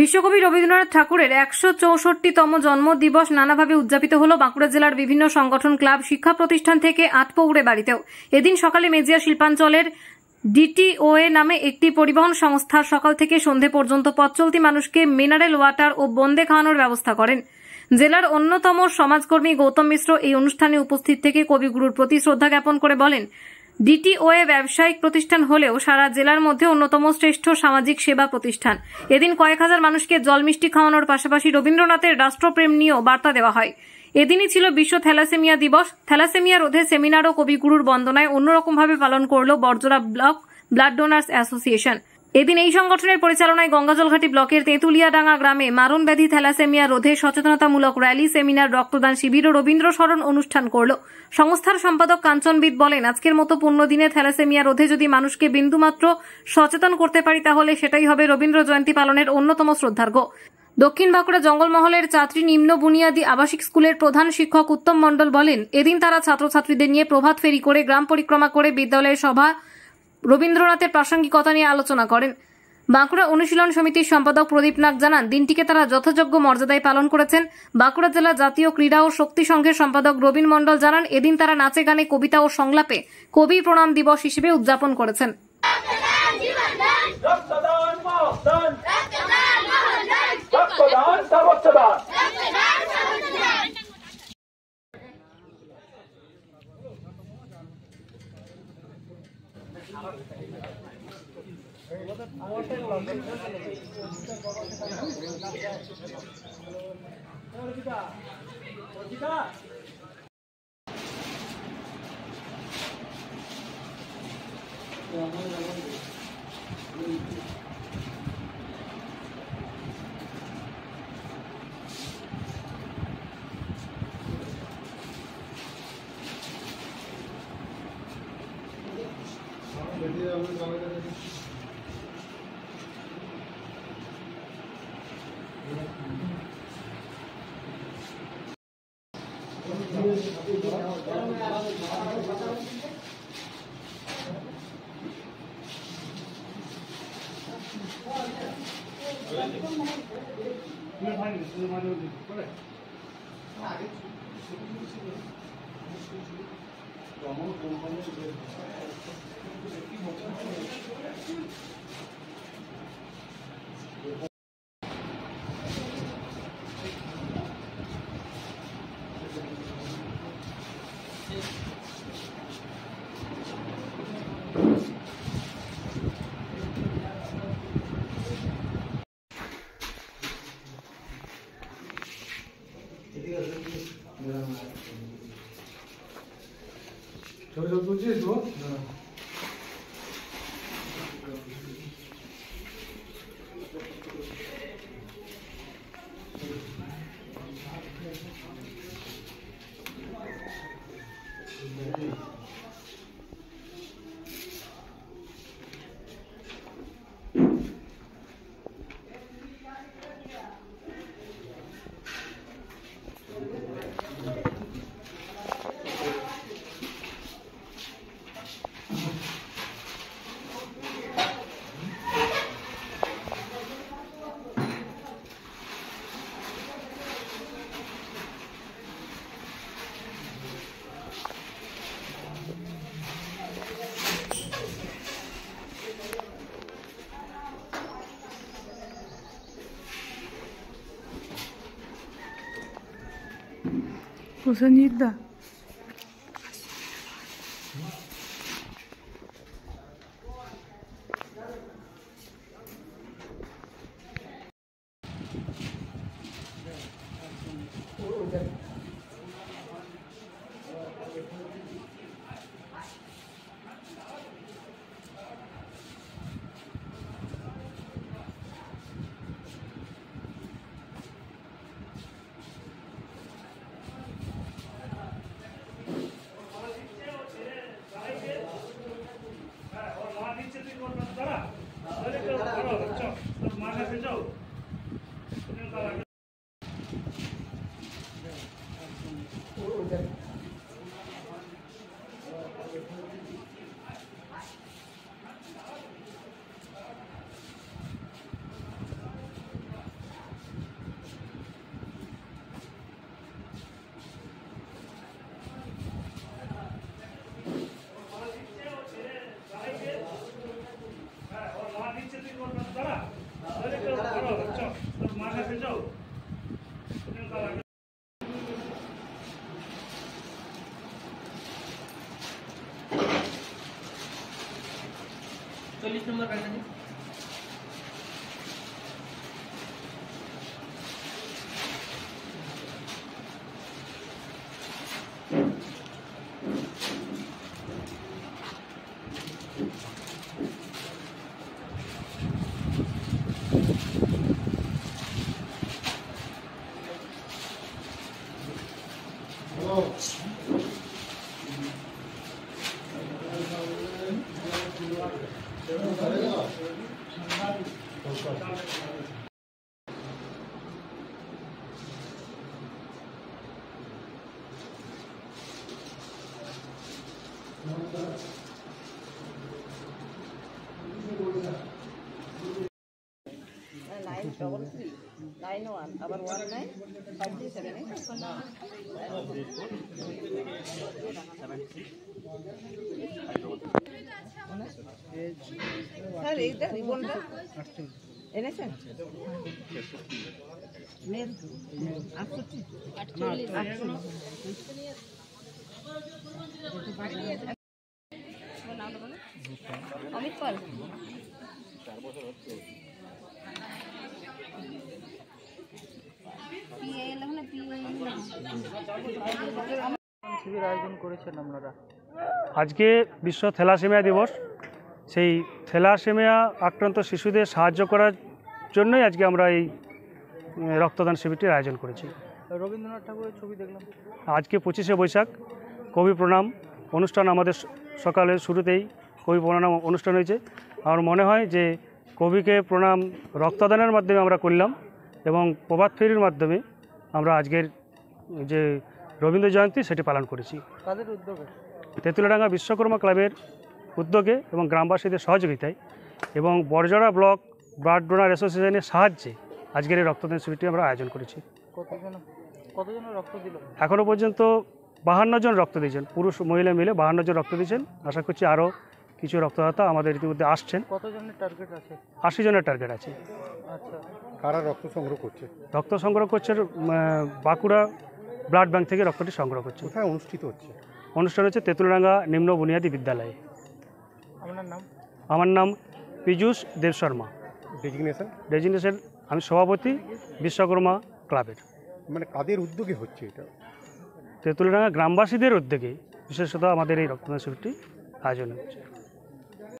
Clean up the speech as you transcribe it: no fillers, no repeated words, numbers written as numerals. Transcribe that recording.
বিশ্বকবি রবীন্দ্রনাথ ঠাকুরের ১৬৪তম জন্মদিবস নানাভাবে উদযাপিত হল বাঁকুড়া জেলার বিভিন্ন সংগঠন, ক্লাব, শিক্ষা প্রতিষ্ঠান থেকে আটপৌরে বাড়িতেও। এদিন সকালে মেজিয়া শিল্পাঞ্চলের ডিটিওএ নামে একটি পরিবহন সংস্থা সকাল থেকে সন্ধে পর্যন্ত পথ চলতি মানুষকে মিনারেল ওয়াটার ও বন্দে খাওয়ানোর ব্যবস্থা করেন। জেলার অন্যতম সমাজকর্মী গৌতম মিশ্র এই অনুষ্ঠানে উপস্থিত থেকে কবিগুরুর প্রতি শ্রদ্ধা জ্ঞাপন করে বলেন, ডিটিওএ ব্যবসায়িক প্রতিষ্ঠান হলেও সারা জেলার মধ্যে অন্যতম শ্রেষ্ঠ সামাজিক সেবা প্রতিষ্ঠান। এদিন কয়েক হাজার মানুষকে জল মিষ্টি খাওয়ানোর পাশাপাশি রবীন্দ্রনাথের রাষ্ট্রপ্রেম নিয়েও বার্তা দেওয়া হয়। এদিনই ছিল বিশ্ব থ্যালাসেমিয়া দিবস। থ্যালাসেমিয়া রোধে সেমিনার ও কবিগুরুর বন্দনায় অন্যরকমভাবে পালন করল Barjora block blood donors association. এদিন এই সংগঠনের পরিচালনায় গঙ্গাজলঘাটি ব্লকের তেঁতুলিয়াডাঙ্গা গ্রামে মারণ ব্যাধি থ্যালাসেমিয়া রোধে সচেতনতামূলক র্যালি, সেমিনার, রক্তদান শিবির ও রবীন্দ্র স্মরণ অনুষ্ঠান করল। সংস্থার সম্পাদক কাঞ্চনবিদ বলেন, আজকের মতো পুণ্যদিনে থ্যালাসেমিয়া রোধে যদি মানুষকে বিন্দুমাত্র সচেতন করতে পারি তাহলে সেটাই হবে রবীন্দ্র জয়ন্তী পালনের অন্যতম শ্রদ্ধার্ঘ্য। দক্ষিণ বাঁকুড়া জঙ্গলমহলের চাত্রী নিম্ন বুনিয়াদী আবাসিক স্কুলের প্রধান শিক্ষক উত্তম মণ্ডল বলেন, এদিন তারা ছাত্রছাত্রীদের নিয়ে প্রভাত ফেরি করে গ্রাম পরিক্রমা করে বিদ্যালয়ের সভা রবীন্দ্রনাথের প্রাসঙ্গিকতা নিয়ে আলোচনা করেন। বাঁকুড়া অনুশীলন সমিতির সম্পাদক প্রদীপ নাগ জানান, দিনটিকে তারা যথাযোগ্য মর্যাদায় পালন করেছেন। বাঁকুড়া জেলা জাতীয় ক্রীড়া ও শক্তি সংঘের সম্পাদক রবীন মণ্ডল জানান, এদিন তারা নাচে গানে, কবিতা ও সংলাপে কবি প্রণাম দিবস হিসেবে উদযাপন করেছেন। Kusanida. স্যার এইটা রিবনটা এনেছেন মেল 68 অমিত পাল শিবির আয়োজন করেছেন আপনারা? আজকে বিশ্ব থ্যালাসেমিয়া দিবস। সেই থ্যালাসেমিয়া আক্রান্ত শিশুদের সাহায্য করার জন্যই আজকে আমরা এই রক্তদান শিবিরটির আয়োজন করেছি। রবীন্দ্রনাথ ঠাকুরের ছবি দেখলাম। আজকে 25শে বৈশাখ কবি প্রণাম অনুষ্ঠান আমাদের সকালের শুরুতেই কবি প্রণাম অনুষ্ঠান হয়েছে। আমার মনে হয় যে কবিকে প্রণাম রক্তদানের মাধ্যমে আমরা করলাম এবং প্রভাত ফেরির মাধ্যমে আমরা আজকের যে রবীন্দ্র জয়ন্তী সেটি পালন করেছি। তাদের উদ্যোগে তেঁতুলিয়াডাঙ্গা বিশ্বকর্মা ক্লাবের উদ্যোগে এবং গ্রামবাসীদের সহযোগিতায় এবং বড়জোড়া ব্লক ব্লাড ডোনার অ্যাসোসিয়েশনের সাহায্যে আজকের এই রক্তদান শিবিরটি আমরা আয়োজন করেছি। কতজন রক্ত দিল? এখনও পর্যন্ত 52 জন রক্ত দিয়েছেন, পুরুষ মহিলা মিলে 52 জন রক্ত দিয়েছেন। আশা করছি আরও কিছু রক্তদাতা আমাদের ইতিমধ্যে আসছেন। কতজনের টার্গেট আছে? 80 জনের টার্গেট আছে। আচ্ছা, কারা রক্ত সংগ্রহ করছে? রক্ত সংগ্রহ করছে বাঁকুড়া ব্লাড ব্যাংক থেকে রক্তটি সংগ্রহ করছে। কোথায় অনুষ্ঠিত হচ্ছে? অনুষ্ঠান হচ্ছে তেঁতুলিয়াডাঙ্গা নিম্ন বুনিয়াদী বিদ্যালয়ে। আপনার নাম? আমার নাম পীযূষ দেব শর্মা। ডেজিগনেশন আমি সভাপতি বিশ্বকর্মা ক্লাবের। মানে কাদের উদ্যোগে হচ্ছে এটা? তেঁতুলিয়াডাঙ্গা গ্রামবাসীদের উদ্যোগে বিশেষত আমাদের এই রক্তদান শিবিরটি আয়োজন হচ্ছে।